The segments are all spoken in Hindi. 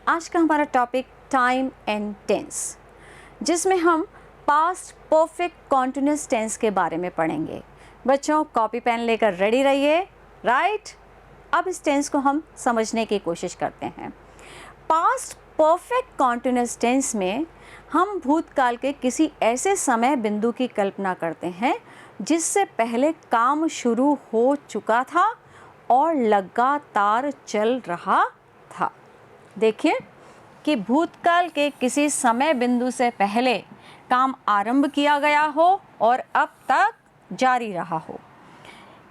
आज का हमारा टॉपिक टाइम एंड टेंस, जिसमें हम पास्ट परफेक्ट कॉन्टिन्यूअस टेंस के बारे में पढ़ेंगे। बच्चों कॉपी पेन लेकर रेडी रहिए, राइट। अब इस टेंस को हम समझने की कोशिश करते हैं। पास्ट परफेक्ट कॉन्टिन्यूअस टेंस में हम भूतकाल के किसी ऐसे समय बिंदु की कल्पना करते हैं जिससे पहले काम शुरू हो चुका था और लगातार चल रहा था। देखिए कि भूतकाल के किसी समय बिंदु से पहले काम आरंभ किया गया हो और अब तक जारी रहा हो।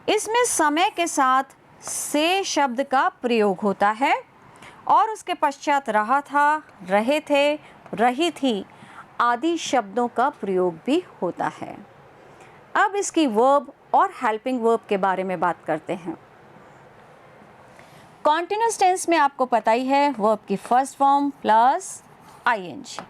इसमें समय के साथ से शब्द का प्रयोग होता है और उसके पश्चात रहा था, रहे थे, रही थी आदि शब्दों का प्रयोग भी होता है। अब इसकी वर्ब और हेल्पिंग वर्ब के बारे में बात करते हैं। कॉन्टिन्यूअस टेंस में आपको पता ही है वर्ब की फर्स्ट फॉर्म प्लस आईएनजी,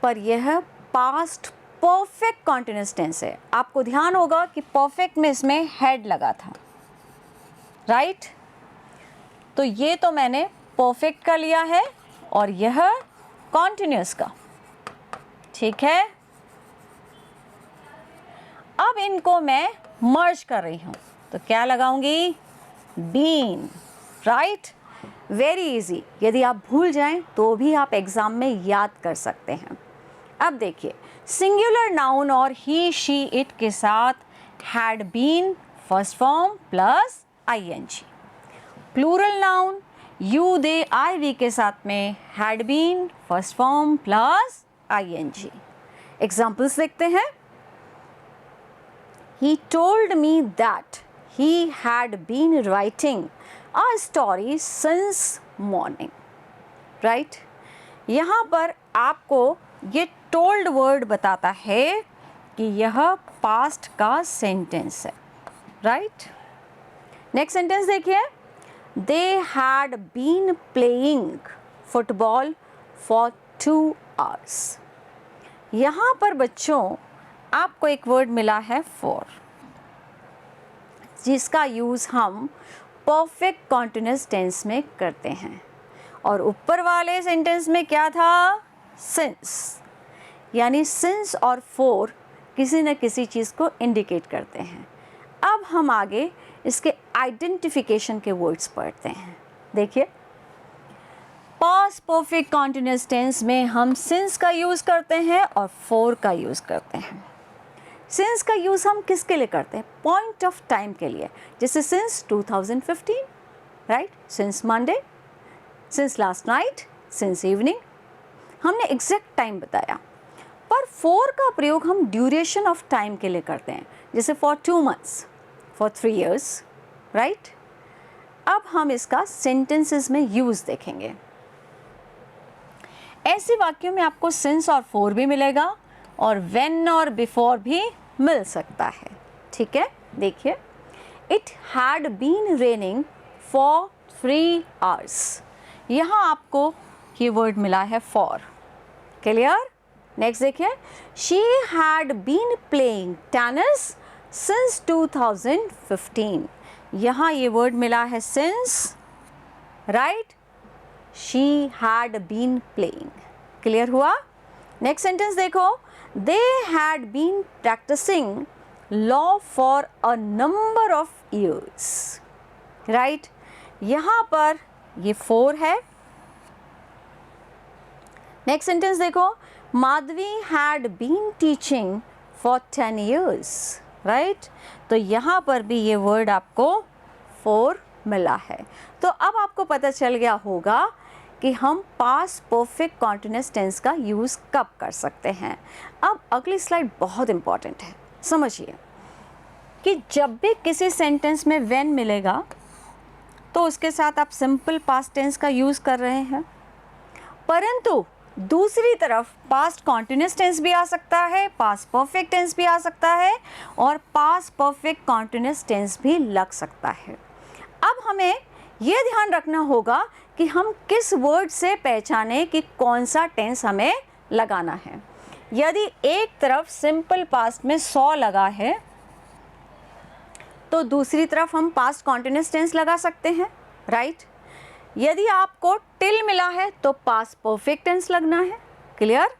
पर यह पास्ट परफेक्ट कॉन्टिन्यूअस टेंस है। आपको ध्यान होगा कि परफेक्ट में इसमें हेड लगा था, राइट। तो ये तो मैंने परफेक्ट का लिया है और यह कॉन्टिन्यूअस का, ठीक है। अब इनको मैं मर्ज कर रही हूं, तो क्या लगाऊंगी? Been, right. वेरी इजी, यदि आप भूल जाएं तो भी आप एग्जाम में याद कर सकते हैं। अब देखिए, सिंगुलर नाउन और ही शी इट के साथ had been first form plus ING. Plural noun you they I we के साथ में had been first form plus ING. Examples देखते हैं। He told me that he had been writing a story since morning, right? यहाँ पर आपको ये told word बताता है कि यह past का sentence है, right? Next sentence देखिए। They had been playing football for 2 hours. यहाँ पर बच्चों आपको एक वर्ड मिला है फॉर, जिसका यूज़ हम परफेक्ट कॉन्टिन्यूअस टेंस में करते हैं। और ऊपर वाले सेंटेंस में क्या था? सिंस, यानी सिंस और फॉर किसी न किसी चीज़ को इंडिकेट करते हैं। अब हम आगे इसके आइडेंटिफिकेशन के वर्ड्स पढ़ते हैं। देखिए, पास्ट परफेक्ट कॉन्टिन्यूअस टेंस में हम सिंस का यूज़ करते हैं और फॉर का यूज़ करते हैं। सिंस का यूज़ हम किसके लिए करते हैं? पॉइंट ऑफ टाइम के लिए, जैसे since 2015, right, since Monday, since last night, since evening, हमने एग्जैक्ट टाइम बताया। पर फॉर का प्रयोग हम ड्यूरेशन ऑफ टाइम के लिए करते हैं, जैसे for 2 months, for 3 years, right. अब हम इसका सेंटेंसेस में यूज़ देखेंगे। ऐसे वाक्यों में आपको सिंस और फॉर भी मिलेगा और व्हेन और बिफोर भी मिल सकता है, ठीक है। देखिए, it had been raining for 3 hours। यहाँ आपको कीवर्ड मिला है फॉर, क्लियर। नेक्स्ट देखिए, she had been playing tennis since 2015। यहाँ ये वर्ड मिला है since, right. She had been playing, clear हुआ। नेक्स्ट सेंटेंस देखो, they had been practising law for a number of years, right. यहाँ पर ये फॉर है। नेक्स्ट सेंटेंस देखो, Madhavi had been teaching for 10 years, right. तो यहाँ पर भी ये वर्ड आपको फॉर मिला है। तो अब आपको पता चल गया होगा कि हम पास्ट परफेक्ट कॉन्टिन्यूअस टेंस का यूज़ कब कर सकते हैं। अब अगली स्लाइड बहुत इंपॉर्टेंट है, समझिए कि जब भी किसी सेंटेंस में व्हेन मिलेगा तो उसके साथ आप सिंपल पास्ट टेंस का यूज़ कर रहे हैं, परंतु दूसरी तरफ पास्ट कॉन्टिन्यूअस टेंस भी आ सकता है, पास्ट परफेक्ट टेंस भी आ सकता है और पास्ट परफेक्ट कॉन्टिन्यूअस टेंस भी लग सकता है। अब हमें ये ध्यान रखना होगा कि हम किस वर्ड से पहचाने कि कौन सा टेंस हमें लगाना है। यदि एक तरफ सिंपल पास्ट में 100 लगा है तो दूसरी तरफ हम पास्ट कॉन्टिन्यूअस टेंस लगा सकते हैं, राइट। यदि आपको टिल मिला है तो पास्ट परफेक्ट टेंस लगना है, क्लियर।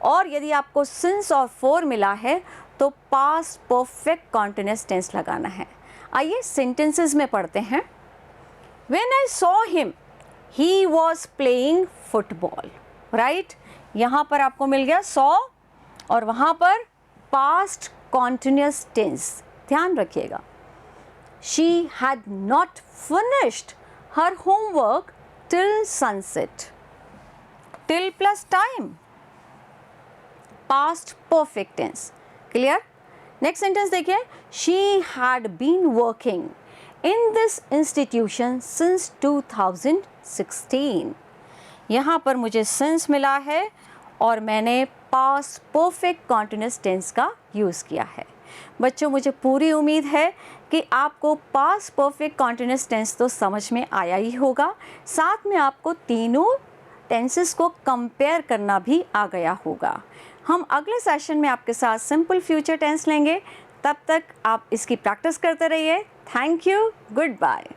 और यदि आपको सिंस और फॉर मिला है तो पास्ट परफेक्ट कॉन्टिन्यूअस टेंस लगाना है। आइए सेंटेंसेस में पढ़ते हैं। When I saw him, he was playing football, right? यहाँ पर आपको मिल गया saw और वहाँ पर past continuous tense, ध्यान रखिएगा। She had not finished her homework till sunset. Till plus time, past perfect tense, clear? Next sentence देखिए, she had been working in this institution since 2016. यहाँ पर मुझे since मिला है और मैंने past perfect continuous tense का यूज़ किया है। बच्चों, मुझे पूरी उम्मीद है कि आपको past perfect continuous tense तो समझ में आया ही होगा, साथ में आपको तीनों टेंसेस को कंपेयर करना भी आ गया होगा। हम अगले सेशन में आपके साथ सिंपल फ्यूचर टेंस लेंगे, तब तक आप इसकी प्रैक्टिस करते रहिए। Thank you, good bye.